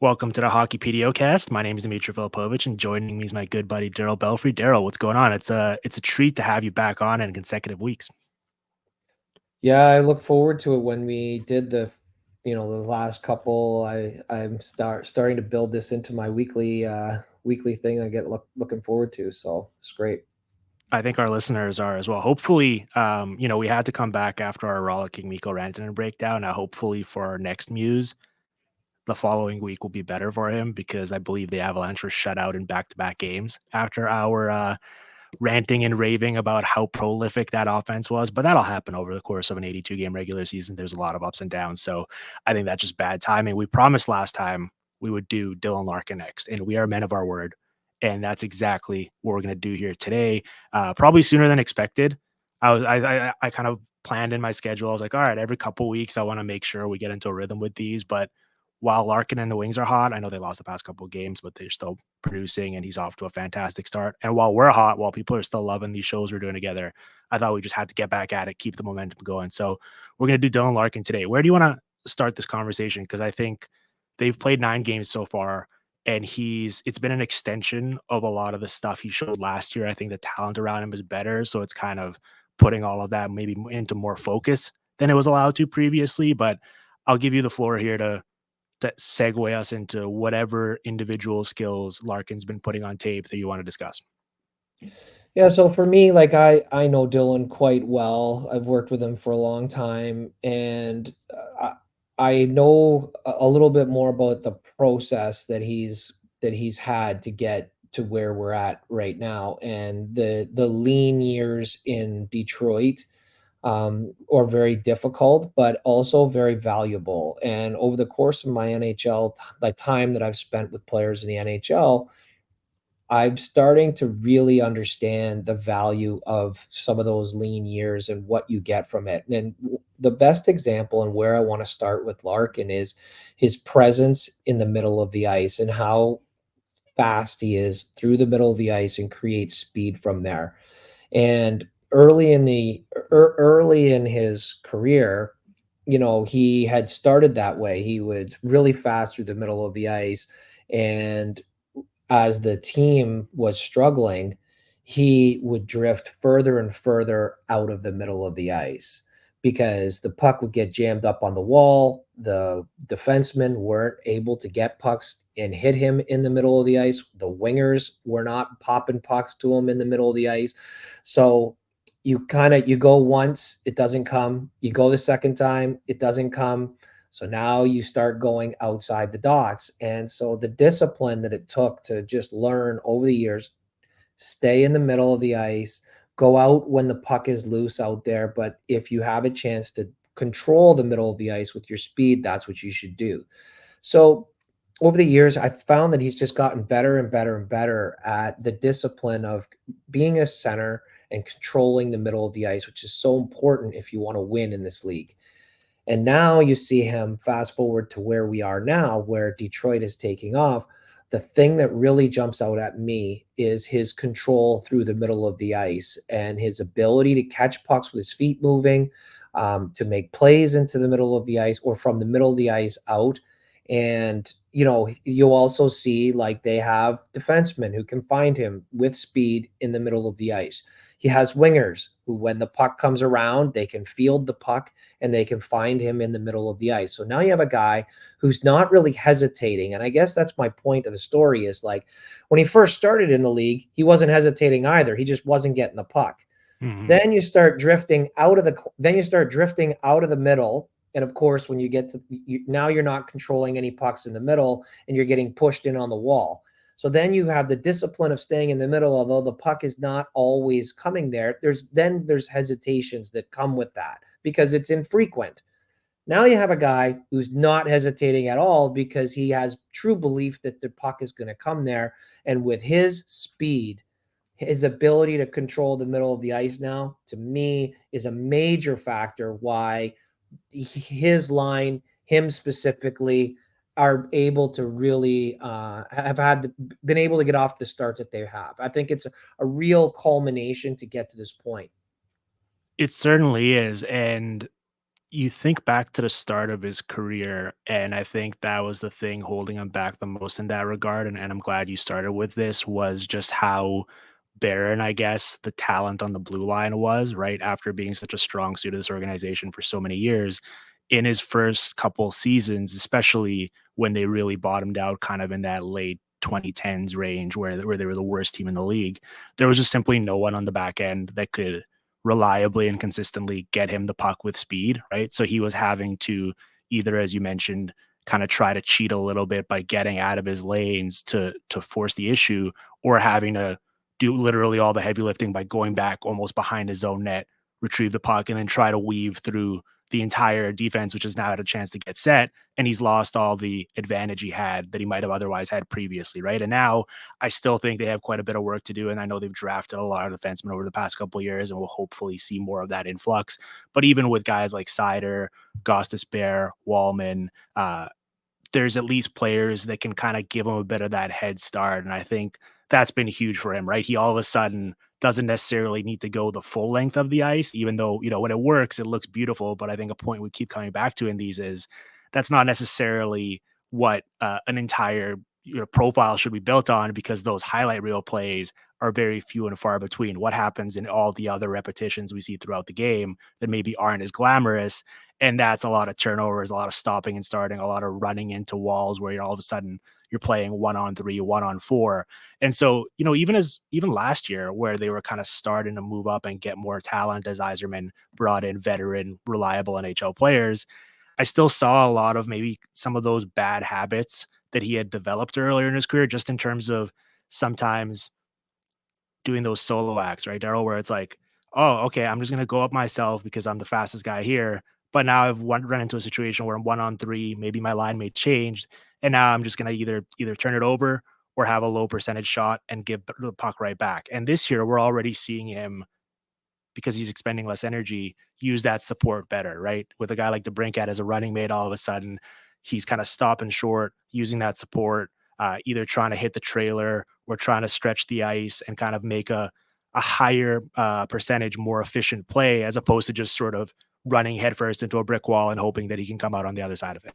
Welcome to the Hockey PDOcast. My name is Dmitry Filipovich, and joining me is my good buddy Daryl Belfry. Daryl, what's going on? It's a treat to have you back on in consecutive weeks. Yeah, I look forward to it when we did the last couple. I'm starting to build this into my weekly thing. I get looking forward to, so it's great. I think our listeners are as well. Hopefully, we had to come back after our rollicking Miko Rantanen breakdown. Now, hopefully, for our next muse, the following week will be better for him because I believe the Avalanche were shut out in back-to-back games after our ranting and raving about how prolific that offense was, but that'll happen over the course of an 82 game regular season. There's a lot of ups and downs. So I think that's just bad timing. We promised last time we would do Dylan Larkin next, and we are men of our word. And that's exactly what we're going to do here today. Probably sooner than expected. I kind of planned in my schedule. I was like, all right, every couple weeks, I want to make sure we get into a rhythm with these. But while Larkin and the Wings are hot, I know they lost the past couple of games, but they're still producing and he's off to a fantastic start. And while we're hot, while people are still loving these shows we're doing together, I thought we just had to get back at it, keep the momentum going. So we're going to do Dylan Larkin today. Where do you want to start this conversation? Because I think they've played 9 games so far and it's been an extension of a lot of the stuff he showed last year. I think the talent around him is better. So it's kind of putting all of that maybe into more focus than it was allowed to previously. But I'll give you the floor here to segue us into whatever individual skills Larkin's been putting on tape that you want to discuss. Yeah, so for me, like I know Dylan quite well. I've worked with him for a long time, and I know a little bit more about the process that he's had to get to where we're at right now, and the lean years in Detroit are very difficult, but also very valuable. And over the course of my NHL, the time that I've spent with players in the NHL, I'm starting to really understand the value of some of those lean years and what you get from it. And the best example and where I want to start with Larkin is his presence in the middle of the ice and how fast he is through the middle of the ice and creates speed from there. And early in his career, he had started that way. He would really fast through the middle of the ice, and as the team was struggling, he would drift further and further out of the middle of the ice because the puck would get jammed up on the wall. The defensemen weren't able to get pucks and hit him in the middle of the ice. The wingers were not popping pucks to him in the middle of the ice. So you go once, it doesn't come. You go the second time, it doesn't come. So now you start going outside the dots. And so the discipline that it took to just learn over the years, stay in the middle of the ice, go out when the puck is loose out there. But if you have a chance to control the middle of the ice with your speed, that's what you should do. So over the years, I've found that he's just gotten better and better and better at the discipline of being a center and controlling the middle of the ice, which is so important if you want to win in this league. And now you see him fast forward to where we are now, where Detroit is taking off. The thing that really jumps out at me is his control through the middle of the ice and his ability to catch pucks with his feet moving, to make plays into the middle of the ice or from the middle of the ice out. And, you'll also see like they have defensemen who can find him with speed in the middle of the ice. He has wingers who, when the puck comes around, they can field the puck and they can find him in the middle of the ice. So now you have a guy who's not really hesitating. And I guess that's my point of the story is like when he first started in the league, he wasn't hesitating either. He just wasn't getting the puck. Mm-hmm. Then you start drifting out of the middle. And of course, when you get to now you're not controlling any pucks in the middle and you're getting pushed in on the wall. So then you have the discipline of staying in the middle, although the puck is not always coming there. There's hesitations that come with that because it's infrequent. Now you have a guy who's not hesitating at all because he has true belief that the puck is going to come there. And with his speed, his ability to control the middle of the ice now, to me, is a major factor why his line, him specifically, are able to really been able to get off the start that they have. I think it's a real culmination to get to this point. It certainly is. And You think back to the start of his career, and I think that was the thing holding him back the most in that regard, and I'm glad you started with this, was just how barren, I guess, the talent on the blue line was, right? After being such a strong suit of this organization for so many years. In his first couple seasons, especially when they really bottomed out kind of in that late 2010s range where they were the worst team in the league, there was just simply no one on the back end that could reliably and consistently get him the puck with speed, right? So he was having to either, as you mentioned, kind of try to cheat a little bit by getting out of his lanes to force the issue, or having to do literally all the heavy lifting by going back almost behind his own net, retrieve the puck, and then try to weave through the entire defense, which has now had a chance to get set. And he's lost all the advantage he had that he might have otherwise had previously, right? And now I still think they have quite a bit of work to do. And I know they've drafted a lot of defensemen over the past couple of years, and we'll hopefully see more of that influx. But even with guys like Sider, Gostis Bear, Wallman, there's at least players that can kind of give him a bit of that head start. And I think that's been huge for him, right? He all of a sudden doesn't necessarily need to go the full length of the ice, even though, when it works, it looks beautiful. But I think a point we keep coming back to in these is that's not necessarily what an entire profile should be built on, because those highlight reel plays are very few and far between. What happens in all the other repetitions we see throughout the game that maybe aren't as glamorous, and that's a lot of turnovers, a lot of stopping and starting, a lot of running into walls where you're all of a sudden you're playing 1-on-3, 1-on-4. And so, even last year where they were kind of starting to move up and get more talent as Iserman brought in veteran, reliable NHL players, I still saw a lot of maybe some of those bad habits that he had developed earlier in his career, just in terms of sometimes doing those solo acts, right, Daryl, where it's like, oh, okay, I'm just gonna go up myself because I'm the fastest guy here. But now I've run into a situation where I'm 1-on-3, maybe my line may changed, and now I'm just gonna either turn it over or have a low percentage shot and give the puck right back. And this year, we're already seeing him, because he's expending less energy, use that support better, right? With a guy like DeBrincat as a running mate, all of a sudden, he's kind of stopping short, using that support, either trying to hit the trailer or trying to stretch the ice and kind of make a higher percentage, more efficient play, as opposed to just sort of running headfirst into a brick wall and hoping that he can come out on the other side of it.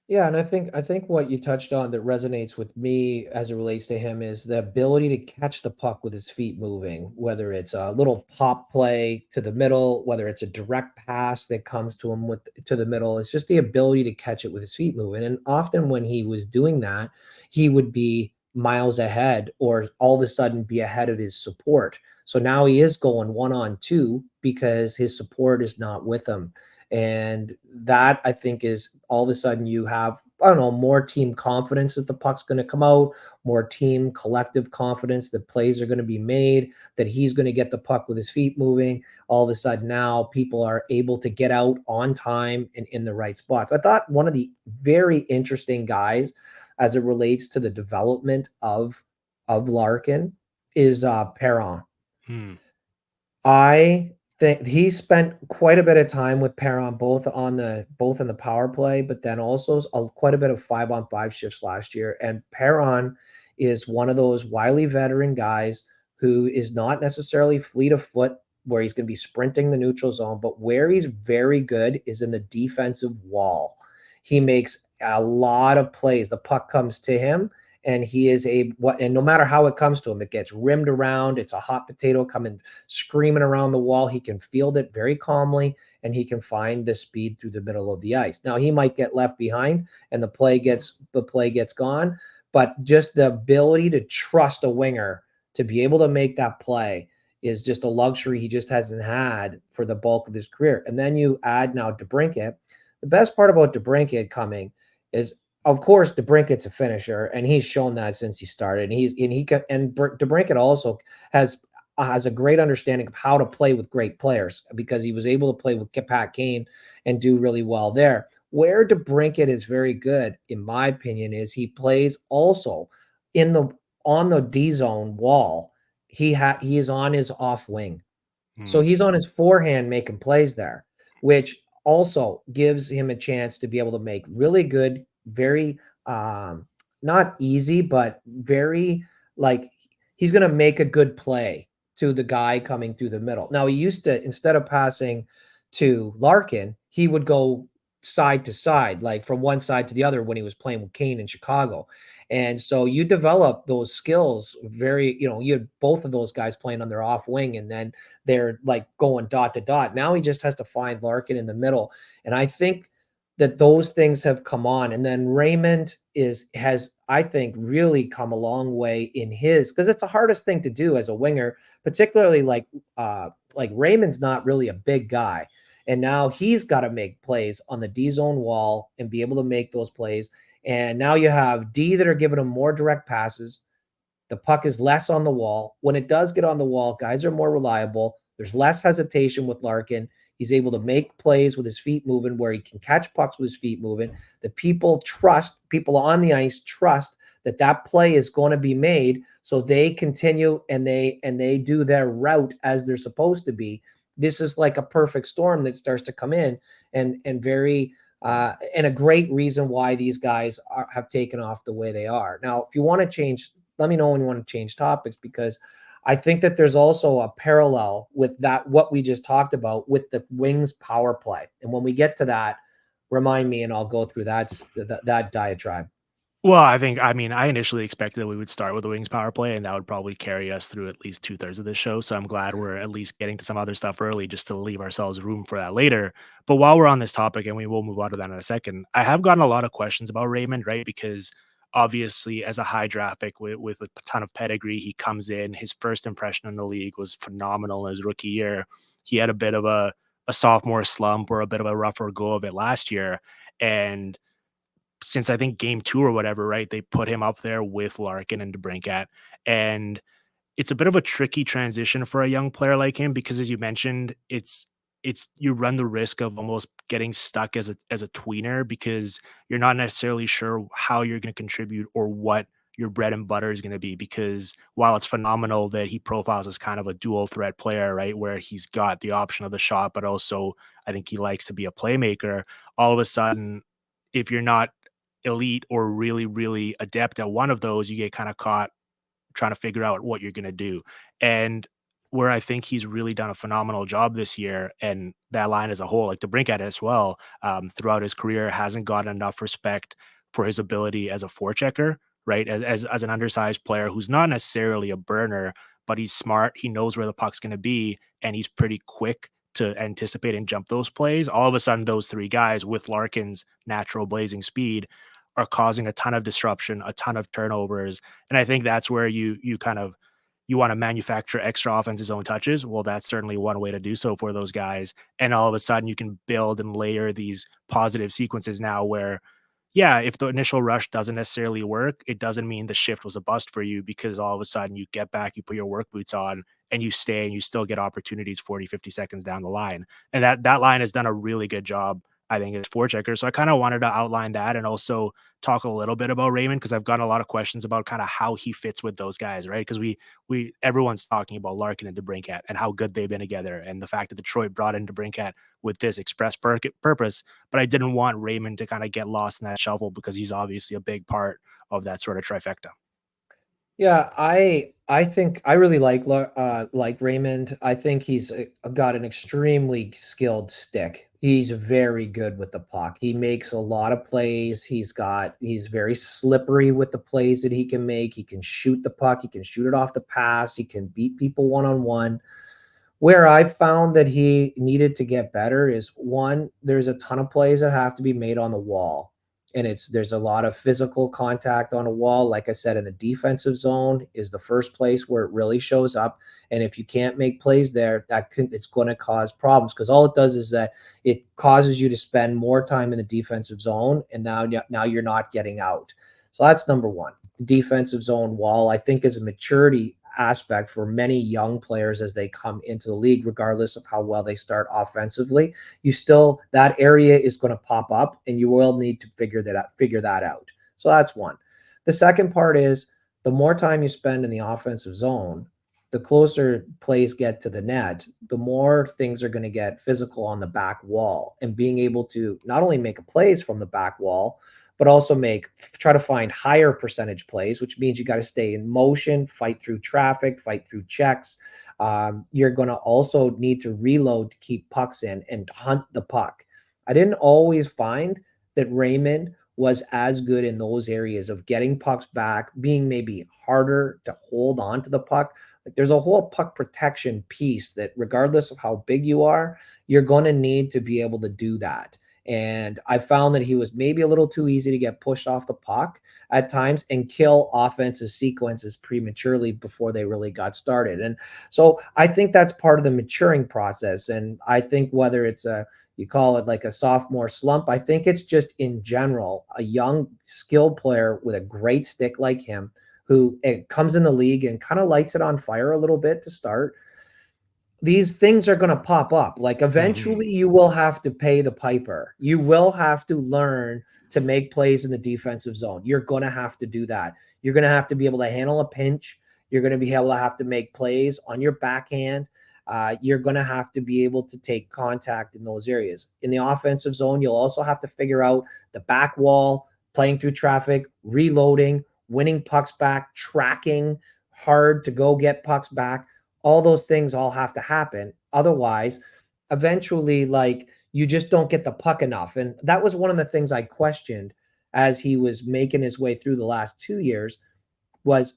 Yeah, and I think what you touched on that resonates with me as it relates to him is the ability to catch the puck with his feet moving, whether it's a little pop play to the middle, whether it's a direct pass that comes to him with to the middle. It's just the ability to catch it with his feet moving. And often when he was doing that, he would be miles ahead or all of a sudden be ahead of his support. So now he is going 1-on-2 because his support is not with him. And that I think is all of a sudden you have, I don't know, more team confidence that the puck's going to come out, more team collective confidence that plays are going to be made, that he's going to get the puck with his feet moving. All of a sudden now people are able to get out on time and in the right spots. I thought one of the very interesting guys as it relates to the development of Larkin is Perron. Hmm. I think he spent quite a bit of time with Perron, both in the power play, but then also quite a bit of 5-on-5 shifts last year. And Perron is one of those wily veteran guys who is not necessarily fleet of foot, where he's going to be sprinting the neutral zone, but where he's very good is in the defensive wall. He makes a lot of plays. The puck comes to him, and he is and no matter how it comes to him, it gets rimmed around. It's a hot potato coming screaming around the wall. He can field it very calmly, and he can find the speed through the middle of the ice. Now he might get left behind and the play gets gone, but just the ability to trust a winger to be able to make that play is just a luxury he just hasn't had for the bulk of his career. And then you add now DeBrincat. The best part about DeBrincat coming is, of course, DeBrincat's a finisher, and he's shown that since he started. And DeBrincat also has a great understanding of how to play with great players, because he was able to play with Pat Kane and do really well there. Where DeBrincat is very good, in my opinion, is he plays also in the on the D zone wall. He is on his off wing. So Hmm. he's on his forehand making plays there, which also gives him a chance to be able to make really good, very not easy, but very, like, he's going to make a good play to the guy coming through the middle. Now he used to, instead of passing to Larkin, he would go side to side, like from one side to the other when he was playing with Kane in Chicago. And so you develop those skills very, you had both of those guys playing on their off wing, and then they're like going dot to dot. Now he just has to find Larkin in the middle. And I think that those things have come on. And then Raymond has, I think, really come a long way in his, because it's the hardest thing to do as a winger, particularly like Raymond's not really a big guy. And now he's got to make plays on the D zone wall and be able to make those plays. And now you have D that are giving him more direct passes. The puck is less on the wall. When it does get on the wall, guys are more reliable. There's less hesitation with Larkin. He's able to make plays with his feet moving, where he can catch pucks with his feet moving. The people on the ice trust that that play is going to be made, so they continue and they do their route as they're supposed to be. This is like a perfect storm that starts to come in, and a great reason why these guys have taken off the way they are. Now, if you want to change, let me know when you want to change topics, because I think that there's also a parallel with that, what we just talked about with the Wings power play. And when we get to that, remind me and I'll go through that diatribe. Well, I mean, I initially expected that we would start with the Wings power play, and that would probably carry us through at least 2/3 of this show. So I'm glad we're at least getting to some other stuff early just to leave ourselves room for that later. But while we're on this topic, and we will move on to that in a second, I have gotten a lot of questions about Raymond, right? Because obviously, as a high draft pick with a ton of pedigree, he comes in. His first impression in the league was phenomenal in his rookie year. He had a bit of a sophomore slump or a bit of a rougher go of it last year. And since I think game 2 or whatever, right, they put him up there with Larkin and DeBrincat, and it's a bit of a tricky transition for a young player like him because, as you mentioned, it's you run the risk of almost getting stuck as a tweener because you're not necessarily sure how you're gonna contribute or what your bread and butter is gonna be because while it's phenomenal that he profiles as kind of a dual threat player, right, where he's got the option of the shot, but also I think he likes to be a playmaker, all of a sudden, if you're not elite or really, really adept at one of those, you get kind of caught trying to figure out what you're going to do. And where I think he's really done a phenomenal job this year, and that line as a whole, like to brink at as well, throughout his career, hasn't gotten enough respect for his ability as a forechecker, right? As an undersized player who's not necessarily a burner, but he's smart. He knows where the puck's going to be, and he's pretty quick to anticipate and jump those plays. All of a sudden, those three guys with Larkin's natural blazing speed are causing a ton of disruption, a ton of turnovers, and I think that's where you kind of you want to manufacture extra offensive zone touches. Well, that's certainly one way to do so for those guys. And all of a sudden, you can build and layer these positive sequences now where, yeah, if the initial rush doesn't necessarily work, it doesn't mean the shift was a bust for you because all of a sudden you get back, you put your work boots on, and you stay and you still get opportunities 40, 50 seconds down the line. And that line has done a really good job, I think, as forechecker. So I kind of wanted to outline that and also talk a little bit about Raymond because I've gotten a lot of questions about kind of how he fits with those guys, right? Because we everyone's talking about Larkin and DeBrincat and how good they've been together, and the fact that Detroit brought in DeBrincat with this express purpose. But I didn't want Raymond to kind of get lost in that shuffle because he's obviously a big part of that sort of trifecta. Yeah, I think I really like Raymond. I think he's got an extremely skilled stick. He's very good with the puck. He makes a lot of plays. He's very slippery with the plays that he can make. He can shoot the puck. He can shoot it off the pass. He can beat people one on one. Where I found that he needed to get better is, one, there's a ton of plays that have to be made on the wall. And there's a lot of physical contact on a wall. Like I said, in the defensive zone is the first place where it really shows up. And if you can't make plays there, it's going to cause problems, because all it does is that it causes you to spend more time in the defensive zone, and now you're not getting out. So that's number one. The defensive zone wall, I think, is a maturity aspect for many young players as they come into the league, regardless of how well they start offensively. That area is going to pop up, and you will need to figure that out. So that's one. The second part is, the more time you spend in the offensive zone, the closer plays get to the net, the more things are going to get physical on the back wall, and being able to not only make plays from the back wall, but also try to find higher percentage plays, which means you got to stay in motion, fight through traffic, fight through checks. You're going to also need to reload to keep pucks in and hunt the puck. I didn't always find that Raymond was as good in those areas of getting pucks back, being maybe harder to hold on to the puck. Like there's a whole puck protection piece that, regardless of how big you are, you're going to need to be able to do that. And I found that he was maybe a little too easy to get pushed off the puck at times and kill offensive sequences prematurely before they really got started. And so I think that's part of the maturing process. And I think whether it's you call it like a sophomore slump, I think it's just in general, a young, skilled player with a great stick like him who comes in the league and kind of lights it on fire a little bit to start. These things are going to pop up. Like Mhm. eventually you will have to pay the piper. You will have to learn to make plays in the defensive zone. You're going to have to do that. You're going to have to be able to handle a pinch. You're going to be able to have to make plays on your backhand. You're going to have to be able to take contact in those areas. In the offensive zone, you'll also have to figure out the back wall, playing through traffic, reloading, winning pucks back, tracking hard to go get pucks back. All those things all have to happen. Otherwise, eventually, like, you just don't get the puck enough. And that was one of the things I questioned as he was making his way through the last 2 years was,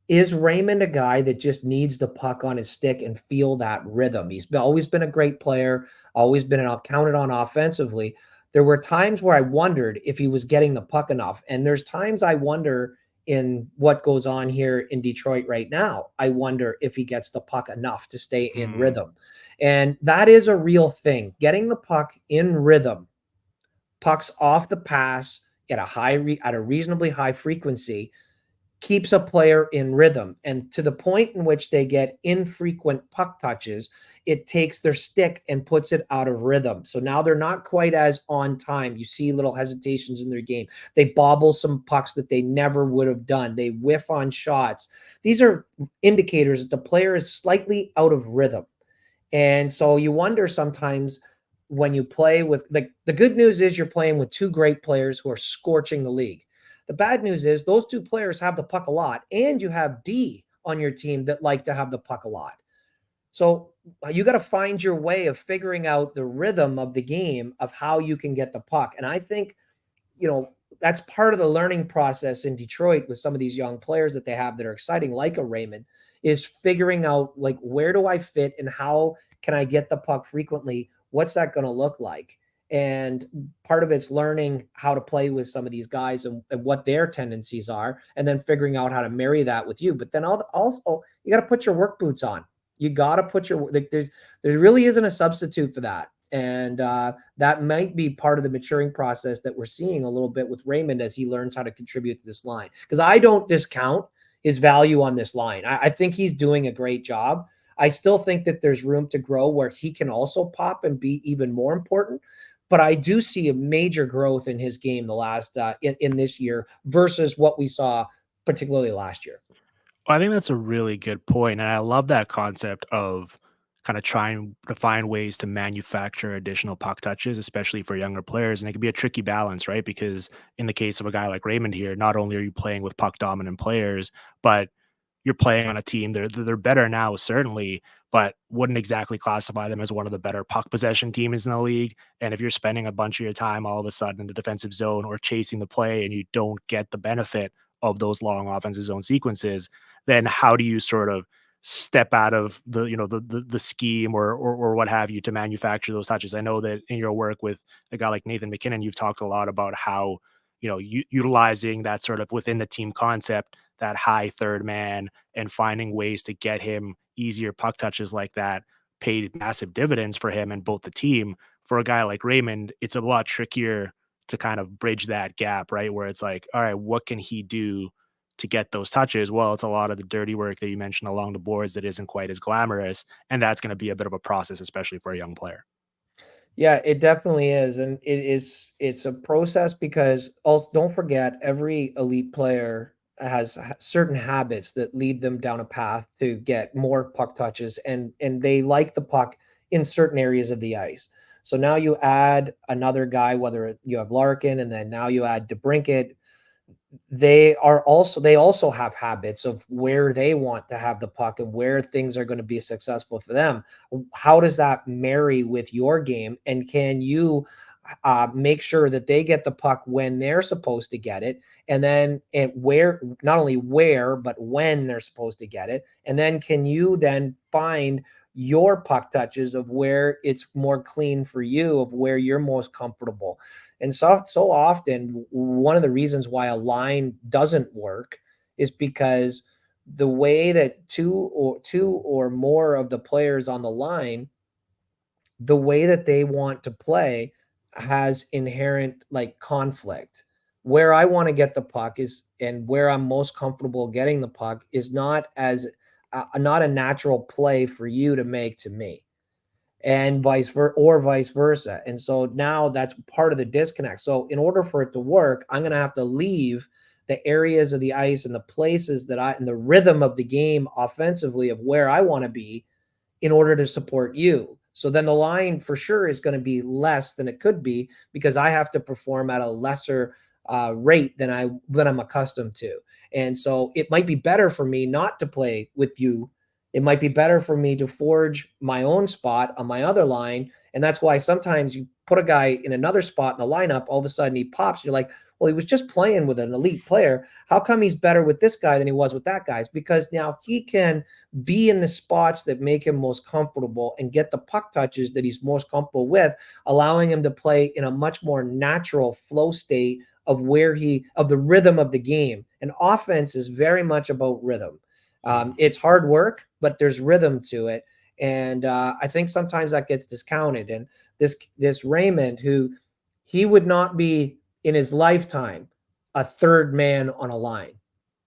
is Raymond a guy that just needs the puck on his stick and feel that rhythm? He's always been a great player, always been counted on offensively. There were times where I wondered if he was getting the puck enough. And there's times I wonder in what goes on here in Detroit right now. I wonder if he gets the puck enough to stay in Mm. rhythm. And that is a real thing. Getting the puck in rhythm, pucks off the pass at at a reasonably high frequency, keeps a player in rhythm. And to the point in which they get infrequent puck touches, it takes their stick and puts it out of rhythm. So now they're not quite as on time. You see little hesitations in their game. They bobble some pucks that they never would have done. They whiff on shots. These are indicators that the player is slightly out of rhythm. And so you wonder sometimes when you play with, like, the good news is you're playing with two great players who are scorching the league. The bad news is those two players have the puck a lot, and you have D on your team that like to have the puck a lot. So you got to find your way of figuring out the rhythm of the game of how you can get the puck. And I think, that's part of the learning process in Detroit with some of these young players that they have that are exciting, like a Raymond, is figuring out, like, where do I fit and how can I get the puck frequently? What's that going to look like? And part of it's learning how to play with some of these guys and what their tendencies are, and then figuring out how to marry that with you. But then also you got to put your work boots on. You got to put your, like, there really isn't a substitute for that. And that might be part of the maturing process that we're seeing a little bit with Raymond as he learns how to contribute to this line. Because I don't discount his value on this line. I think he's doing a great job. I still think that there's room to grow where he can also pop and be even more important. But I do see a major growth in his game the last in this year versus what we saw particularly last year. I think that's a really good point, and I love that concept of kind of trying to find ways to manufacture additional puck touches, especially for younger players. And it can be a tricky balance, right? Because in the case of a guy like Raymond here, not only are you playing with puck dominant players, but you're playing on a team. They're better now, certainly, but wouldn't exactly classify them as one of the better puck possession teams in the league. And if you're spending a bunch of your time all of a sudden in the defensive zone or chasing the play and you don't get the benefit of those long offensive zone sequences, then how do you sort of step out of the the scheme or what have you to manufacture those touches? I know that in your work with a guy like Nathan McKinnon, you've talked a lot about how utilizing that sort of within the team concept, that high third man, and finding ways to get him easier puck touches like that paid massive dividends for him and both the team. For a guy like Raymond, it's a lot trickier to kind of bridge that gap, right? Where it's like, all right, what can he do to get those touches? Well, it's a lot of the dirty work that you mentioned along the boards that isn't quite as glamorous. And that's going to be a bit of a process, especially for a young player. Yeah, it definitely is, and it's a process because don't forget every elite player has certain habits that lead them down a path to get more puck touches, and they like the puck in certain areas of the ice. So now you add another guy, whether you have Larkin, and then now you add DeBrinket. they also have habits of where they want to have the puck and where things are going to be successful for them. How does that marry with your game? And can you make sure that they get the puck when they're supposed to get it, and then and where, not only where but when they're supposed to get it, and then can you then find your puck touches of where it's more clean for you, of where you're most comfortable. And so often, one of the reasons why a line doesn't work is because the way that two or more of the players on the line, the way that they want to play has inherent like conflict. Where I want to get the puck is, and where I'm most comfortable getting the puck is not a natural play for you to make to me, and vice versa. And so now that's part of the disconnect. So in order for it to work, I'm going to have to leave the areas of the ice and the places that I and the rhythm of the game offensively of where I want to be in order to support you. So then the line for sure is going to be less than it could be because I have to perform at a lesser rate than I'm accustomed to. And so it might be better for me not to play with you. It might be better for me to forge my own spot on my other line. And that's why sometimes you put a guy in another spot in the lineup, all of a sudden he pops. You're like, well, he was just playing with an elite player. How come he's better with this guy than he was with that guy? It's because now he can be in the spots that make him most comfortable and get the puck touches that he's most comfortable with, allowing him to play in a much more natural flow state of of the rhythm of the game. And offense is very much about rhythm. It's hard work, but there's rhythm to it. And I think sometimes that gets discounted. And this Raymond, who he would not be in his lifetime a third man on a line.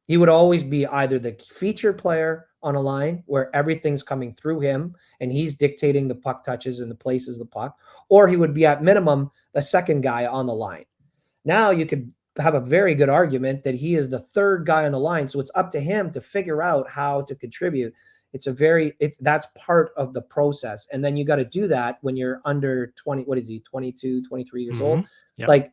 He would always be either the featured player on a line where everything's coming through him and he's dictating the puck touches and the places of the puck, or he would be at minimum the second guy on the line. Now you could have a very good argument that he is the third guy on the line. So it's up to him to figure out how to contribute. That's part of the process. And then you got to do that when you're under 20, what is he, 22, 23 years Mm-hmm. old? Yep. Like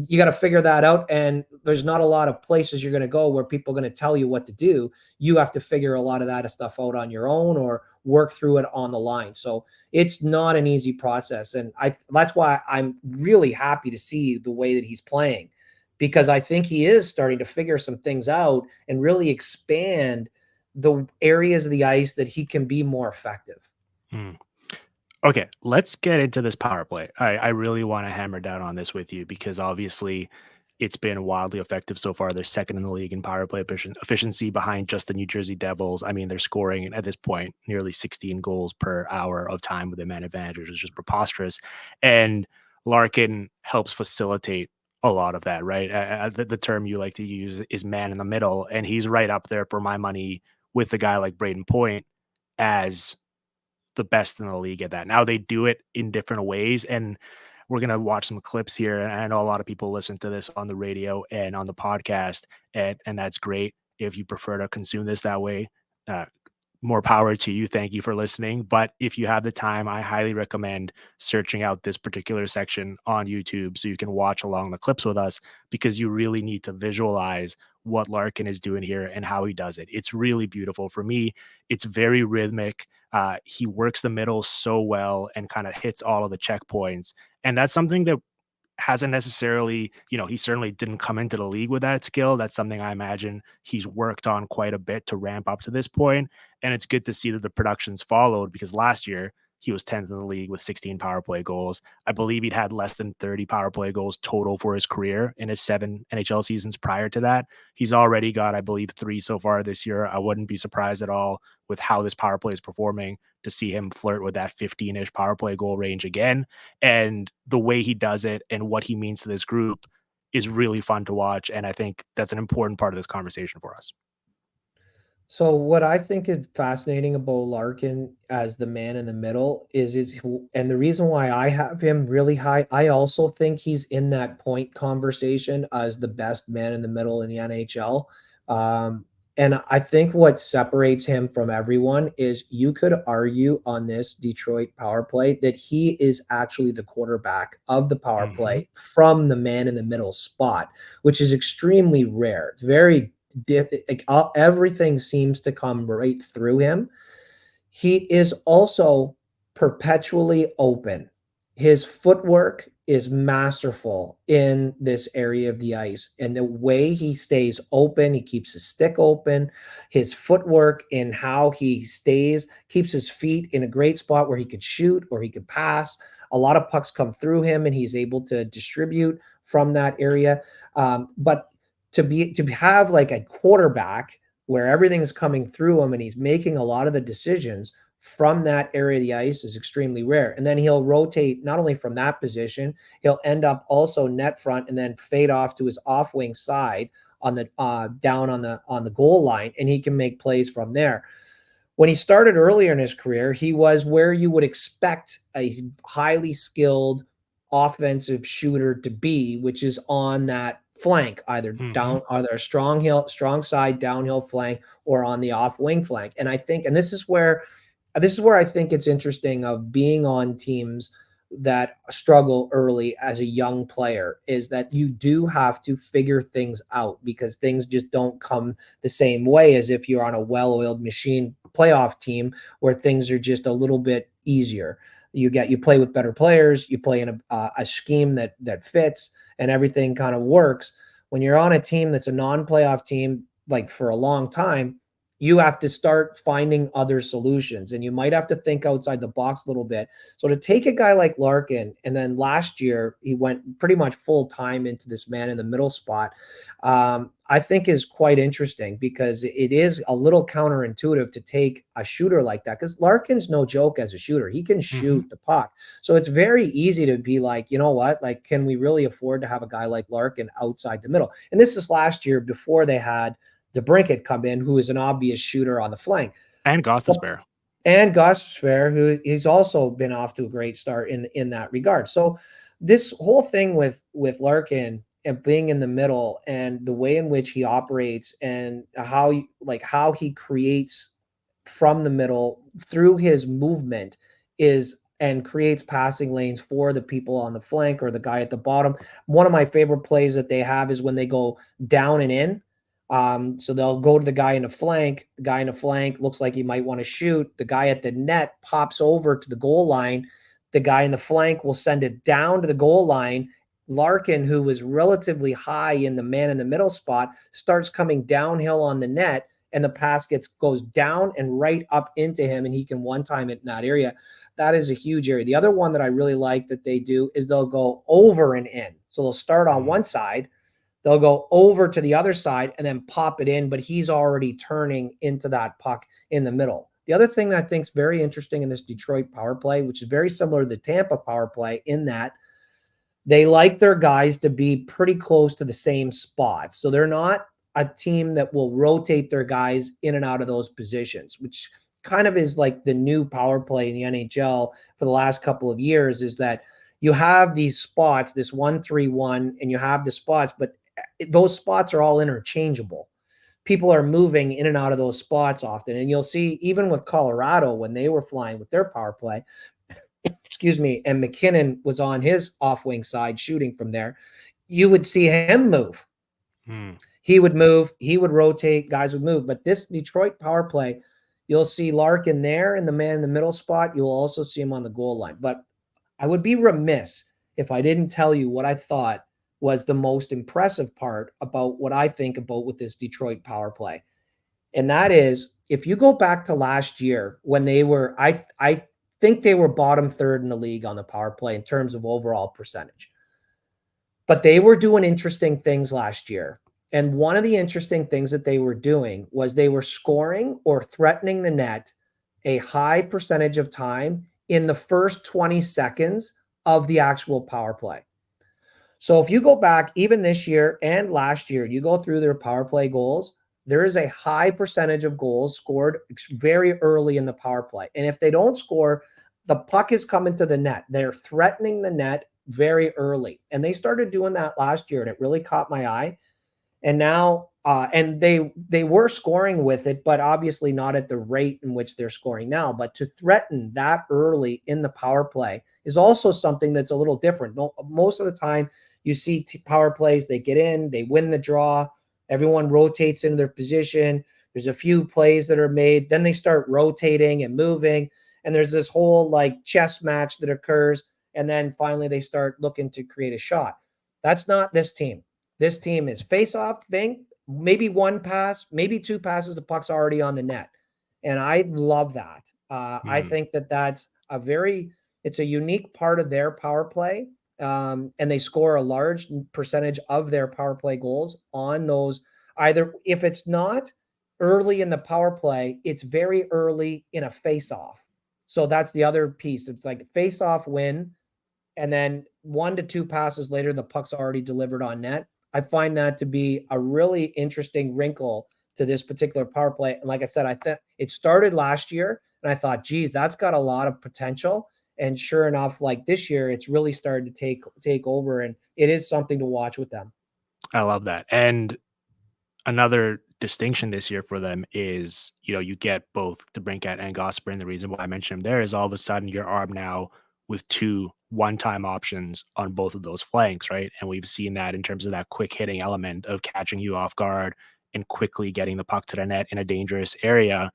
you got to figure that out. And there's not a lot of places you're going to go where people are going to tell you what to do. You have to figure a lot of that stuff out on your own or work through it on the line. So it's not an easy process. And that's why I'm really happy to see the way that he's playing, because I think he is starting to figure some things out and really expand the areas of the ice that he can be more effective. Mm. Okay, let's get into this power play. I really want to hammer down on this with you because obviously it's been wildly effective so far. They're second in the league in power play efficiency behind just the New Jersey Devils. I mean, they're scoring at this point nearly 16 goals per hour of time with a man advantage, which is just preposterous. And Larkin helps facilitate a lot of that, right? The term you like to use is man in the middle, and he's right up there for my money with a guy like Braden Point as the best in the league at that. Now they do it in different ways, and we're gonna watch some clips here. And I know a lot of people listen to this on the radio and on the podcast, and that's great. If you prefer to consume this that way, uh, more power to you. Thank you for listening. But if you have the time, I highly recommend searching out this particular section on YouTube so you can watch along the clips with us because you really need to visualize what Larkin is doing here and how he does it. It's really beautiful. For me, it's very rhythmic. He works the middle so well and kind of hits all of the checkpoints. And that's something that hasn't necessarily, he certainly didn't come into the league with that skill. That's something I imagine he's worked on quite a bit to ramp up to this point. And it's good to see that the production's followed because last year he was 10th in the league with 16 power play goals. I believe he'd had less than 30 power play goals total for his career in his 7 NHL seasons prior to that. He's already got, I believe, 3 so far this year. I wouldn't be surprised at all with how this power play is performing to see him flirt with that 15-ish power play goal range again. And the way he does it and what he means to this group is really fun to watch. And I think that's an important part of this conversation for us. So what I think is fascinating about Larkin as the man in the middle and the reason why I have him really high, I also think he's in that point conversation as the best man in the middle in the NHL. And I think what separates him from everyone is you could argue on this Detroit power play that he is actually the quarterback of the power Mhm. play from the man in the middle spot, which is extremely rare. It's very like everything seems to come right through him. He is also perpetually open. His footwork is masterful in this area of the ice. And the way he stays open, he keeps his stick open, his footwork in how he stays, keeps his feet in a great spot where he could shoot or he could pass. A lot of pucks come through him and he's able to distribute from that area. But to have like a quarterback where everything's coming through him and he's making a lot of the decisions from that area of the ice is extremely rare. And then he'll rotate not only from that position, he'll end up also net front and then fade off to his off wing side on the down on the goal line, and he can make plays from there. When he started earlier in his career, he was where you would expect a highly skilled offensive shooter to be, which is on that flank, Mhm. either a strong side downhill flank or on the off wing flank. And I think, and this is where I think it's interesting of being on teams that struggle early as a young player is that you do have to figure things out because things just don't come the same way as if you're on a well-oiled machine playoff team where things are just a little bit easier. You play with better players, you play in a scheme that fits, and everything kind of works. When you're on a team that's a non-playoff team, like for a long time, you have to start finding other solutions and you might have to think outside the box a little bit. So to take a guy like Larkin, and then last year he went pretty much full time into this man in the middle spot, I think is quite interesting because it is a little counterintuitive to take a shooter like that because Larkin's no joke as a shooter. He can Mhm. shoot the puck. So it's very easy to be like, you know what, like, can we really afford to have a guy like Larkin outside the middle? And this is last year before they had DeBrincat come in, who is an obvious shooter on the flank. And Gostisbehere. And Gostisbehere, who he's also been off to a great start in that regard. So this whole thing with Larkin and being in the middle and the way in which he operates and how he creates from the middle through his movement is and creates passing lanes for the people on the flank or the guy at the bottom. One of my favorite plays that they have is when they go down and in. So they'll go to the guy in the flank. The guy in the flank looks like he might want to shoot. The guy at the net pops over to the goal line. The guy in the flank will send it down to the goal line. Larkin, who was relatively high in the man in the middle spot, starts coming downhill on the net, and the pass goes down and right up into him, and he can one time it in that area. That is a huge area. The other one that I really like that they do is they'll go over and in. So they'll start on Mm. one side, they'll go over to the other side and then pop it in, but he's already turning into that puck in the middle. The other thing that I think is very interesting in this Detroit power play, which is very similar to the Tampa power play, in that they like their guys to be pretty close to the same spots. So they're not a team that will rotate their guys in and out of those positions, which kind of is like the new power play in the NHL for the last couple of years, is that you have these spots, this 1-3-1, and you have the spots, but those spots are all interchangeable. People are moving in and out of those spots often. And you'll see even with Colorado when they were flying with their power play, excuse me, and McKinnon was on his off wing side shooting from there, you would see him move. Mm. He would move, he would rotate, guys would move. But this Detroit power play, you'll see Larkin there in the man in the middle spot. You'll also see him on the goal line. But I would be remiss if I didn't tell you what I thought was the most impressive part about what I think about with this Detroit power play. And that is, if you go back to last year when they were, I think they were bottom third in the league on the power play in terms of overall percentage. But they were doing interesting things last year. And one of the interesting things that they were doing was they were scoring or threatening the net a high percentage of time in the first 20 seconds of the actual power play. So if you go back even this year and last year, you go through their power play goals, there is a high percentage of goals scored very early in the power play. And if they don't score, the puck is coming to the net. They're threatening the net very early. And they started doing that last year, and it really caught my eye. And now And they were scoring with it, but obviously not at the rate in which they're scoring now. But to threaten that early in the power play is also something that's a little different. Most of the time, you see power plays, they get in, they win the draw, everyone rotates into their position. There's a few plays that are made, then they start rotating and moving, and there's this whole like chess match that occurs, and then finally they start looking to create a shot. That's not this team. This team is face off, bang, maybe one pass, maybe two passes, the puck's already on the net. And I love that. I Mm, think that that's it's a unique part of their power play. And they score a large percentage of their power play goals on those. Either if it's not early in the power play, it's very early in a face off. So that's the other piece. It's like face off win, and then 1 to 2 passes later, the puck's already delivered on net. I find that to be a really interesting wrinkle to this particular power play. And like I said, I think it started last year, and I thought, geez, that's got a lot of potential. And sure enough, like this year, it's really started to take over, and it is something to watch with them. I love that. And another distinction this year for them is, you get both DeBrincat and Gosper, and the reason why I mentioned him there is all of a sudden you're armed now with two one-time options on both of those flanks, right? And we've seen that in terms of that quick hitting element of catching you off guard and quickly getting the puck to the net in a dangerous area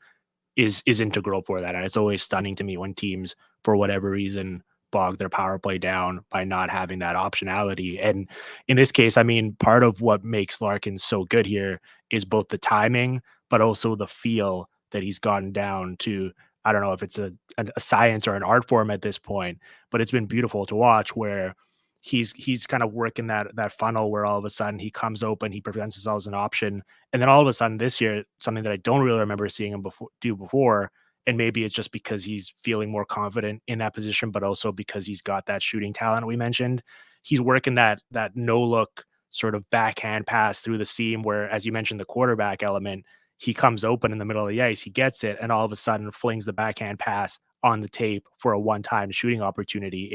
is integral for that. And it's always stunning to me when teams, for whatever reason, bog their power play down by not having that optionality. And in this case, I mean, part of what makes Larkin so good here is both the timing, but also the feel that he's gotten down to. I don't know if it's a science or an art form at this point, but it's been beautiful to watch where he's kind of working that funnel where all of a sudden he comes open, he presents himself as an option, and then all of a sudden this year, something that I don't really remember seeing him before, and maybe it's just because he's feeling more confident in that position, but also because he's got that shooting talent we mentioned. He's working that no look sort of backhand pass through the seam where, as you mentioned, the quarterback element, he comes open in the middle of the ice, he gets it, and all of a sudden flings the backhand pass on the tape for a one-time shooting opportunity.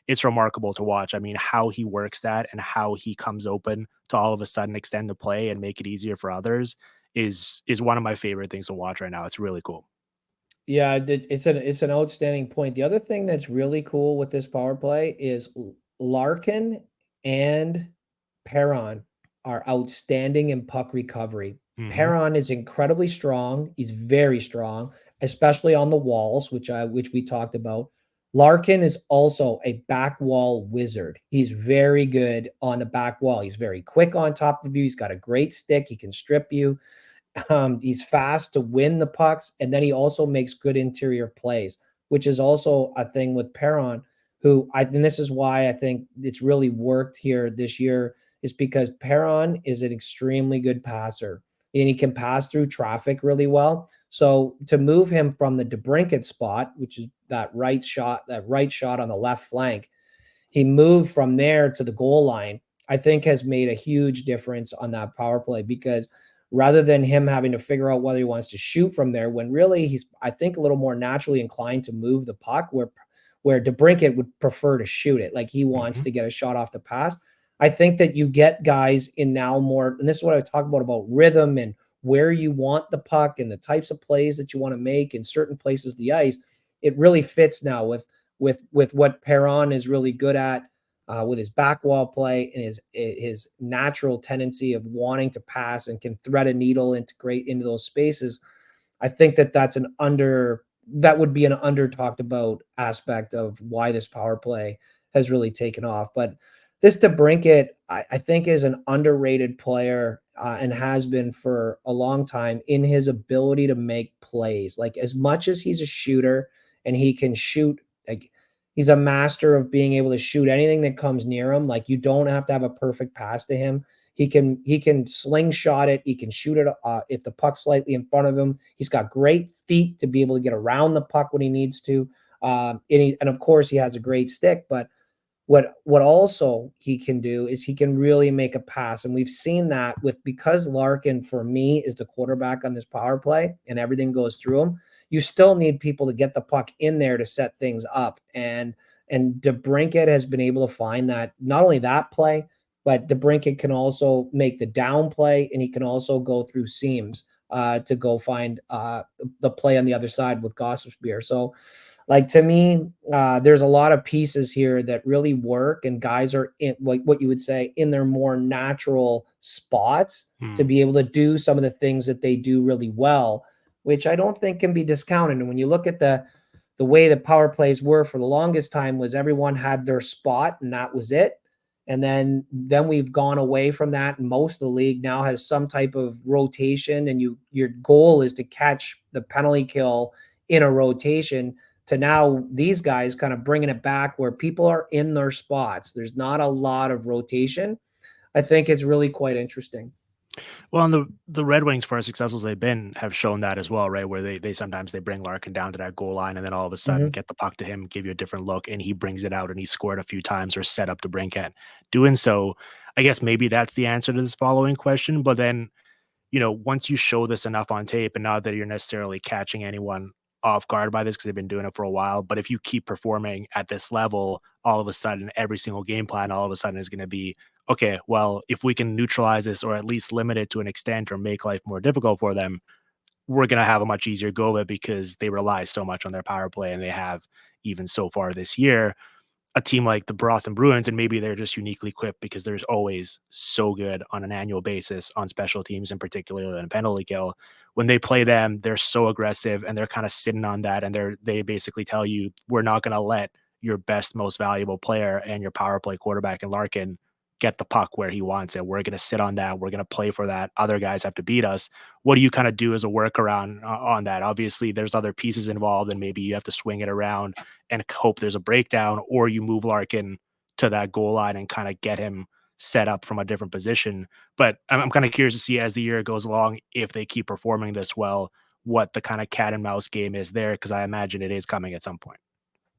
It's remarkable to watch. I mean, how he works that and how he comes open to all of a sudden extend the play and make it easier for others is one of my favorite things to watch right now. It's really cool. Yeah, it's an outstanding point. The other thing that's really cool with this power play is Larkin and Perron are outstanding in puck recovery. Hmm. Perron is incredibly strong. He's very strong, especially on the walls, which we talked about. Larkin is also a back wall wizard. He's very good on the back wall. He's very quick on top of you. He's got a great stick. He can strip you. He's fast to win the pucks, and then he also makes good interior plays, which is also a thing with Perron, who and this is why I think it's really worked here this year, is because Perron is an extremely good passer and he can pass through traffic really well. So to move him from the DeBrincat spot, which is that right shot on the left flank, he moved from there to the goal line, I think has made a huge difference on that power play, because rather than him having to figure out whether he wants to shoot from there, when really he's, I think, a little more naturally inclined to move the puck, where DeBrincat would prefer to shoot it. Like he wants Hmm. to get a shot off the pass. I think that you get guys in now more, and this is what I talk about rhythm and where you want the puck and the types of plays that you want to make in certain places of the ice. It really fits now with what Perron is really good at, with his back wall play and his natural tendency of wanting to pass and can thread a needle into those spaces. I think that would be an under talked about aspect of why this power play has really taken off. But this DeBrincat, I think, is an underrated player, and has been for a long time in his ability to make plays. Like as much as he's a shooter and he can shoot, like he's a master of being able to shoot anything that comes near him. Like you don't have to have a perfect pass to him. He can slingshot it. He can shoot it if the puck's slightly in front of him. He's got great feet to be able to get around the puck when he needs to. And of course, he has a great stick. But what also he can do is he can really make a pass, and we've seen that because Larkin for me is the quarterback on this power play, and everything goes through him. You still need people to get the puck in there to set things up, and DeBrincat has been able to find that, not only that play, but DeBrincat can also make the down play, and he can also go through seams to go find the play on the other side with Gossip Spear. So, like to me, there's a lot of pieces here that really work, and guys are in, like what you would say, in their more natural spots to Hmm. be able to do some of the things that they do really well, which I don't think can be discounted. And when you look at the way the power plays were for the longest time, was everyone had their spot and that was it. And then we've gone away from that, and most of the league now has some type of rotation, and your goal is to catch the penalty kill in a rotation, to now these guys kind of bringing it back where people are in their spots. There's not a lot of rotation. I think it's really quite interesting. Well, and the Red Wings, for as successful as they've been, have shown that as well, right? Where they sometimes they bring Larkin down to that goal line, and then all of a sudden Mhm. get the puck to him, give you a different look, and he brings it out, and he scored a few times or set up to Brinket. Doing so, I guess maybe that's the answer to this following question. But then, once you show this enough on tape, and not that you're necessarily catching anyone off guard by this because they've been doing it for a while, but if you keep performing at this level, all of a sudden, every single game plan, all of a sudden is going to be okay. Well, if we can neutralize this or at least limit it to an extent or make life more difficult for them, we're going to have a much easier go of it because they rely so much on their power play and they have even so far this year a team like the Boston Bruins, and maybe they're just uniquely equipped because there's always so good on an annual basis on special teams, in particular in penalty kill. When they play them, they're so aggressive and they're kind of sitting on that, and they basically tell you we're not going to let your best, most valuable player and your power play quarterback in Larkin get the puck where he wants it. We're going to sit on that. We're going to play for that. Other guys have to beat us. What do you kind of do as a workaround on that? Obviously, there's other pieces involved, and maybe you have to swing it around and hope there's a breakdown, or you move Larkin to that goal line and kind of get him set up from a different position. But I'm kind of curious to see as the year goes along, if they keep performing this well, what the kind of cat and mouse game is there, because I imagine it is coming at some point.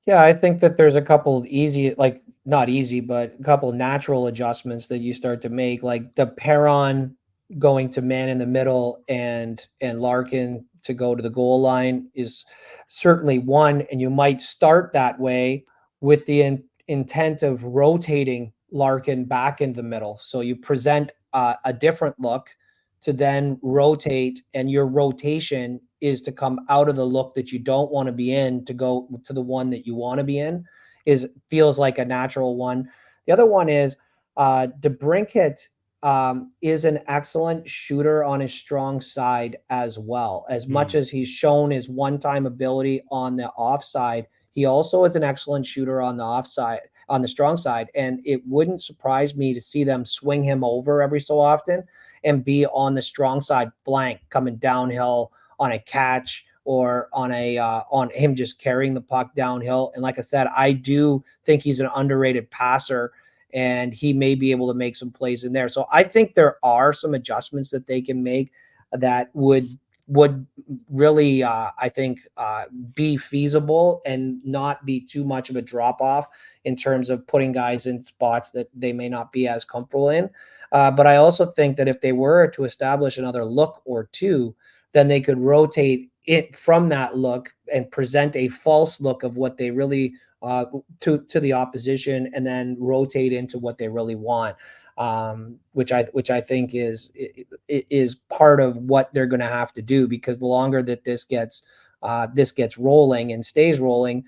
Yeah, I think that there's a couple of easy, like not easy, but a couple of natural adjustments that you start to make, like the Perron going to man in the middle and Larkin to go to the goal line is certainly one, and you might start that way with the intent of rotating Larkin back in the middle. So you present a different look to then rotate, and your rotation is to come out of the look that you don't want to be in to go to the one that you want to be in, is feels like a natural one. The other one is DeBrincat is an excellent shooter on his strong side as well. As much Mm. as he's shown his one-time ability on the offside, he also is an excellent shooter on the offside, on the strong side. And it wouldn't surprise me to see them swing him over every so often and be on the strong side flank coming downhill on a catch, or on him just carrying the puck downhill. And like I said, I do think he's an underrated passer, and he may be able to make some plays in there. So I think there are some adjustments that they can make that would really I think be feasible and not be too much of a drop off in terms of putting guys in spots that they may not be as comfortable in. But I also think that if they were to establish another look or two, then they could rotate it from that look and present a false look of what they really to the opposition, and then rotate into what they really want. Which I think is part of what they're going to have to do, because the longer that this gets rolling and stays rolling,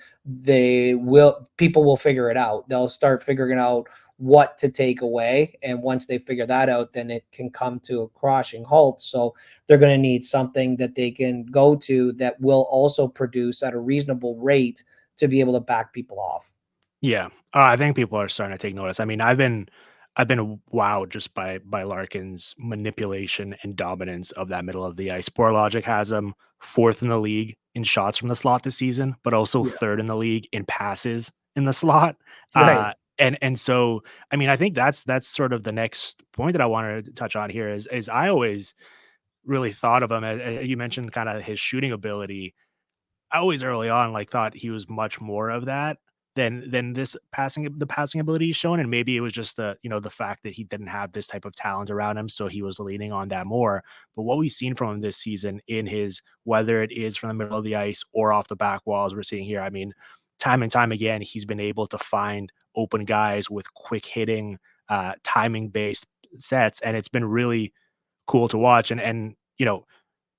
people will figure it out. They'll start figuring out what to take away, and once they figure that out, then it can come to a crushing halt. So they're going to need something that they can go to that will also produce at a reasonable rate to be able to back people off. Yeah, I think people are starting to take notice. I mean, I've been wowed just by Larkin's manipulation and dominance of that middle of the ice. Sport Logic has him fourth in the league in shots from the slot this season, but also Yeah. third in the league in passes in the slot. Right. And so, I mean, I think that's sort of the next point that I wanted to touch on here is I always really thought of him as you mentioned, kind of his shooting ability. I always early on like thought he was much more of that than this passing ability he's shown, and maybe it was just the fact that he didn't have this type of talent around him, so he was leaning on that more. But what we've seen from him this season in his, whether it is from the middle of the ice or off the back walls, we're seeing here. I mean, time and time again, he's been able to find open guys with quick hitting timing based sets, and it's been really cool to watch. And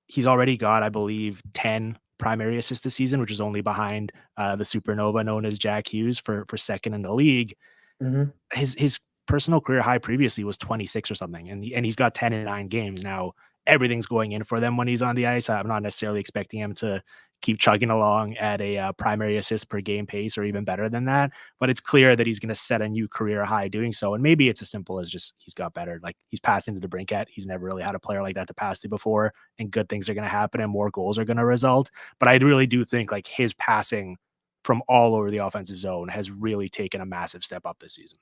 he's already got, I believe, 10 primary assists this season, which is only behind the supernova known as Jack Hughes for second in the league. Mhm. His personal career high previously was 26 or something, and he's got 10 in 9 games now. Everything's going in for them when he's on the ice. I'm not necessarily expecting him to keep chugging along at a primary assist per game pace or even better than that, but it's clear that he's going to set a new career high doing so. And maybe it's as simple as just he's got better. Like, he's passing to the Brinket. He's never really had a player like that to pass to before, and good things are going to happen and more goals are going to result. But I really do think like his passing from all over the offensive zone has really taken a massive step up this season.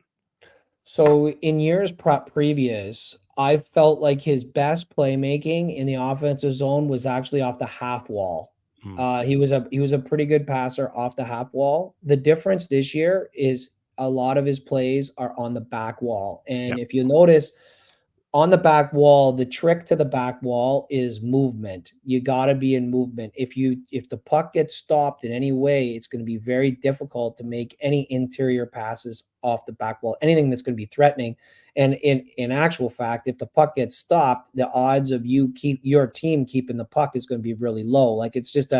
So in years previous, I felt like his best playmaking in the offensive zone was actually off the half wall. Hmm. He was a pretty good passer off the half wall. The difference this year is a lot of his plays are on the back wall. And Yep. if you notice, on the back wall, the trick to the back wall is movement. You got to be in movement. If the puck gets stopped in any way, it's going to be very difficult to make any interior passes off the back wall, anything that's going to be threatening. And in actual fact, if the puck gets stopped, the odds of your team keeping the puck is going to be really low. Like, it's just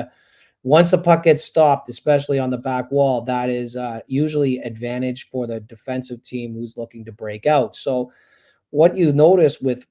once the puck gets stopped, especially on the back wall, that is usually advantage for the defensive team who's looking to break out. So what you notice with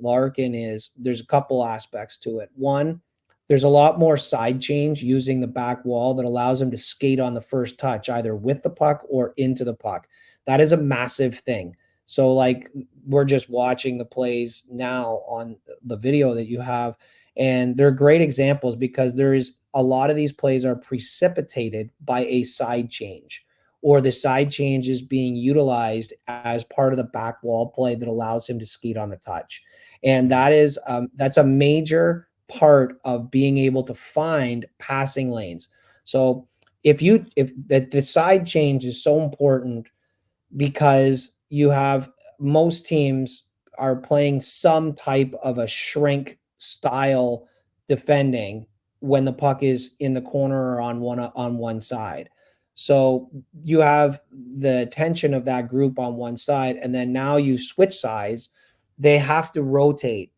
Larkin is there's a couple aspects to it. One, there's a lot more side change using the back wall that allows him to skate on the first touch, either with the puck or into the puck. That is a massive thing. So, like, we're just watching the plays now on the video that you have, and they're great examples because there is a lot of these plays are precipitated by a side change, or the side change is being utilized as part of the back wall play that allows him to skate on the touch. And Mhm. that's a major part of being able to find passing lanes. So if the side change is so important because you have most teams are playing some type of a shrink style defending when the puck is in the corner or on one side. So you have the tension of that group on one side, and then now you switch sides. They have to rotate,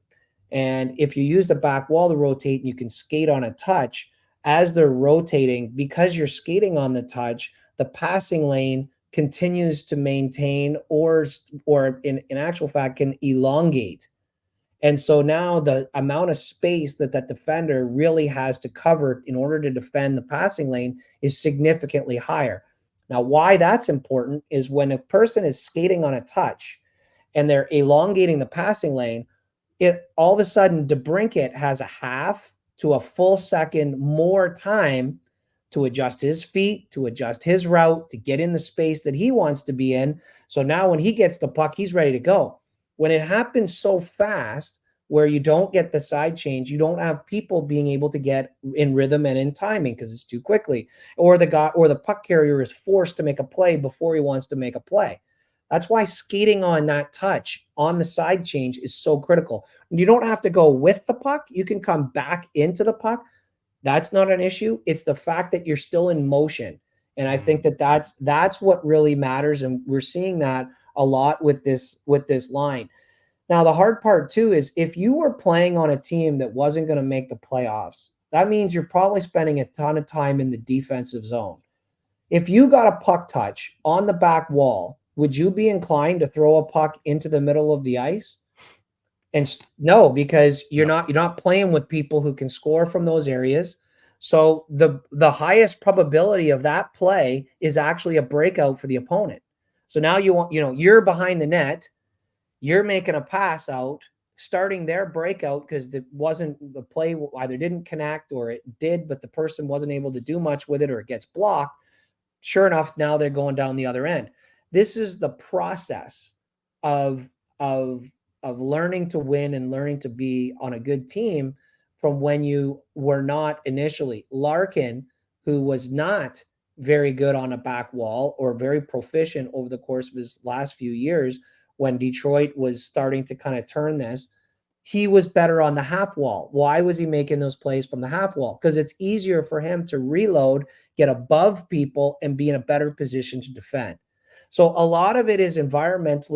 and if you use the back wall to rotate and you can skate on a touch as they're rotating, because you're skating on the touch, the passing lane continues to maintain or in actual fact can elongate. And so now the amount of space that defender really has to cover in order to defend the passing lane is significantly higher. Now, why that's important is when a person is skating on a touch and they're elongating the passing lane, it all of a sudden DeBrincat has a half to a full second more time to adjust his feet, to adjust his route, to get in the space that he wants to be in. So now when he gets the puck, he's ready to go. When it happens so fast, where you don't get the side change, you don't have people being able to get in rhythm and in timing because it's too quickly, or the puck carrier is forced to make a play before he wants to make a play. That's why skating on that touch on the side change is so critical. You don't have to go with the puck. You can come back into the puck. That's not an issue. It's the fact that you're still in motion. And I think Mhm. that's what really matters. And we're seeing that a lot with this line. Now, the hard part too is if you were playing on a team that wasn't going to make the playoffs, that means you're probably spending a ton of time in the defensive zone. If you got a puck touch on the back wall, would you be inclined to throw a puck into the middle of the ice? And no, because you're No. not playing with people who can score from those areas. So the highest probability of that play is actually a breakout for the opponent. So now you're behind the net, you're making a pass out, starting their breakout because the play either didn't connect or it did, but the person wasn't able to do much with it, or it gets blocked. Sure enough, now they're going down the other end. This is the process of of of learning to win and learning to be on a good team from when you were not initially. Larkin, who was not very good on a back wall or very proficient over the course of his last few years when Detroit was starting to kind of turn this, he was better on the half wall. Why was he making those plays from the half wall? Because it's easier for him to reload, get above people, and be in a better position to defend. So a lot of it is environment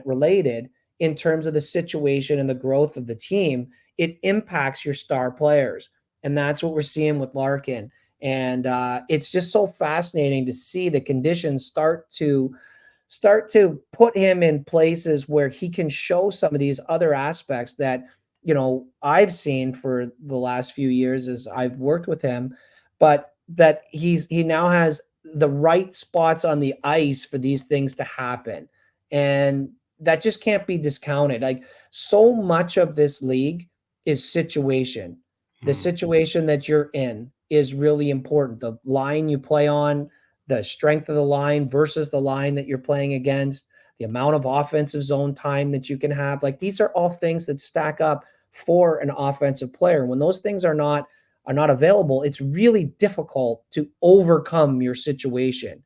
related in terms of the situation and the growth of the team. It impacts your star players, and that's what we're seeing with Larkin. And it's just so fascinating to see the conditions start to put him in places where he can show some of these other aspects that I've seen for the last few years as I've worked with him, but that he now has the right spots on the ice for these things to happen. And that just can't be discounted. Like, so much of this league is situation. The Mm. situation that you're in is really important. The line you play on, the strength of the line versus the line that you're playing against, the amount of offensive zone time that you can have. Like, these are all things that stack up for an offensive player. When those things are not available, it's really difficult to overcome your situation.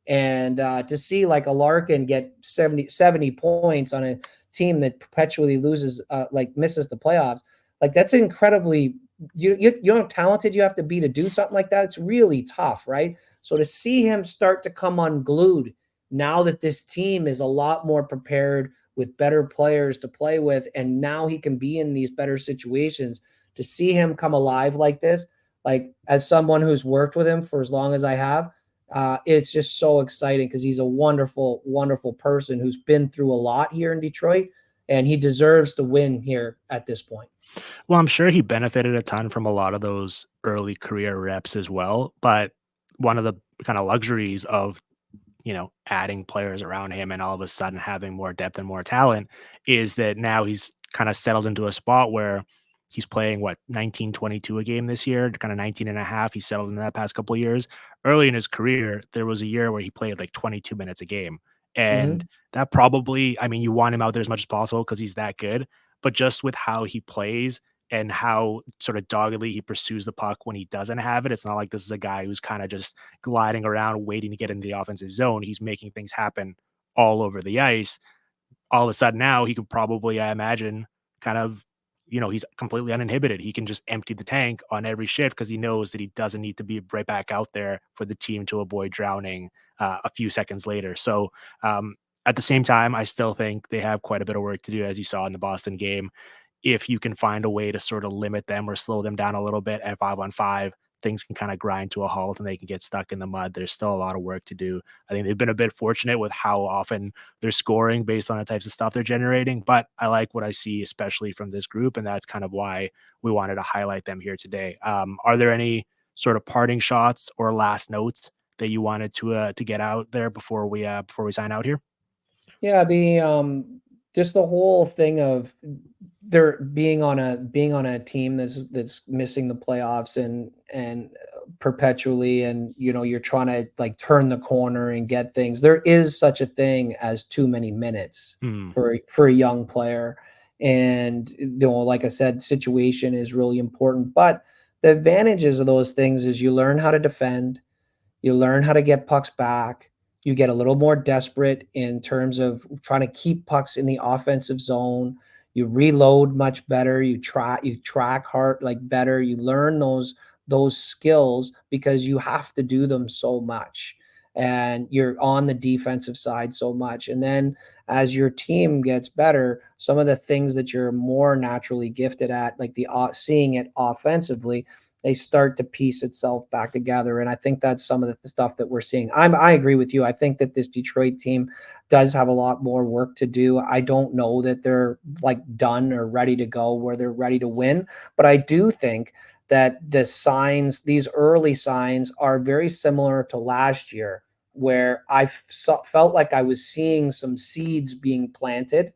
And to see like a Larkin get 70 points on a team that perpetually loses, like misses the playoffs, like that's incredibly, you know how talented you have to be to do something like that. It's really tough, right? So to see him start to come unglued now that this team is a lot more prepared with better players to play with, and now he can be in these better situations, to see him come alive like this, like as someone who's worked with him for as long as I have, it's just so exciting because he's a wonderful, wonderful person who's been through a lot here in Detroit, and he deserves to win here at this point. Well, I'm sure he benefited a ton from a lot of those early career reps as well. But one of the kind of luxuries of adding players around him and all of a sudden having more depth and more talent is that now he's kind of settled into a spot where he's playing what 19, 22 a game this year, kind of 19 and a half. He's settled in that past couple of years. Early in his career, there was a year where he played like 22 minutes a game. And Hmm. that probably, I mean, you want him out there as much as possible because he's that good. But just with how he plays and how sort of doggedly he pursues the puck when he doesn't have it, it's not like this is a guy who's kind of just gliding around waiting to get into the offensive zone. He's making things happen all over the ice. All of a sudden now he could probably, I imagine, kind of, he's completely uninhibited. He can just empty the tank on every shift because he knows that he doesn't need to be right back out there for the team to avoid drowning a few seconds later. So um, at the same time, I still think they have quite a bit of work to do, as you saw in the Boston game. If you can find a way to sort of limit them or slow them down a little bit at 5-on-5, things can kind of grind to a halt and they can get stuck in the mud. There's still a lot of work to do. I think they've been a bit fortunate with how often they're scoring based on the types of stuff they're generating, but I like what I see, especially from this group, and that's kind of why we wanted to highlight them here today. Are there any sort of parting shots or last notes that you wanted to get out there before we sign out here? Yeah, the just the whole thing of there being on a team that's missing the playoffs and perpetually, and you're trying to like turn the corner and get things. There is such a thing as too many minutes Hmm. for a young player, and like I said, situation is really important. But the advantages of those things is you learn how to defend, you learn how to get pucks back. You get a little more desperate in terms of trying to keep pucks in the offensive zone. You reload much better. You track hard like better. You learn those skills because you have to do them so much. And you're on the defensive side so much. And then as your team gets better, some of the things that you're more naturally gifted at, like the seeing it offensively, they start to piece itself back together. And I think that's some of the stuff that we're seeing. I agree with you. I think that this Detroit team does have a lot more work to do. I don't know that they're like done or ready to go where they're ready to win, but I do think that these early signs are very similar to last year, where felt like I was seeing some seeds being planted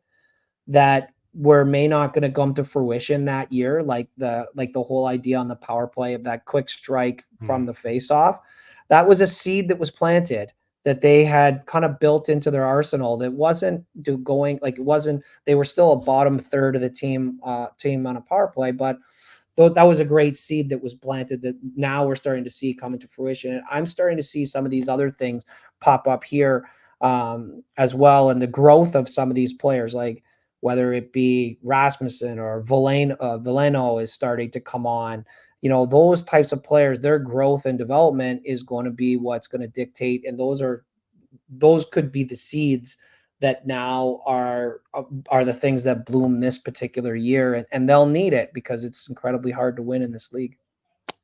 that were may not going to come to fruition that year, like the whole idea on the power play of that quick strike Hmm. from the faceoff. That was a seed that was planted, that they had kind of built into their arsenal, that wasn't going like it wasn't they were still a bottom third of the team on a power play, but though that was a great seed that was planted that now we're starting to see come into fruition. And I'm starting to see some of these other things pop up here, as well, and the growth of some of these players, like whether it be Rasmussen or Veleno is starting to come on. Those types of players, their growth and development is going to be what's going to dictate, and those are those could be the seeds that now are the things that bloom this particular year, and they'll need it because it's incredibly hard to win in this league.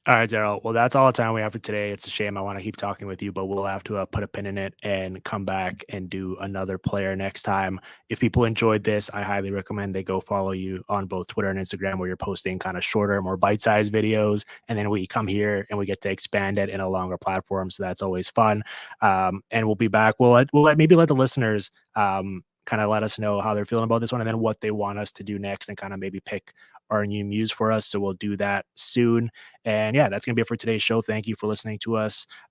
All right, Daryl. Well, that's all the time we have for today. It's a shame. I want to keep talking with you, but we'll have to put a pin in it and come back and do another player next time. If people enjoyed this, I highly recommend they go follow you on both Twitter and Instagram, where you're posting kind of shorter, more bite-sized videos. And then we come here and we get to expand it in a longer platform. So that's always fun. And we'll be back. Maybe let the listeners kind of let us know how they're feeling about this one, and then what they want us to do next, and kind of maybe pick our new muse for us. So we'll do that soon. And yeah, that's going to be it for today's show. Thank you for listening to us.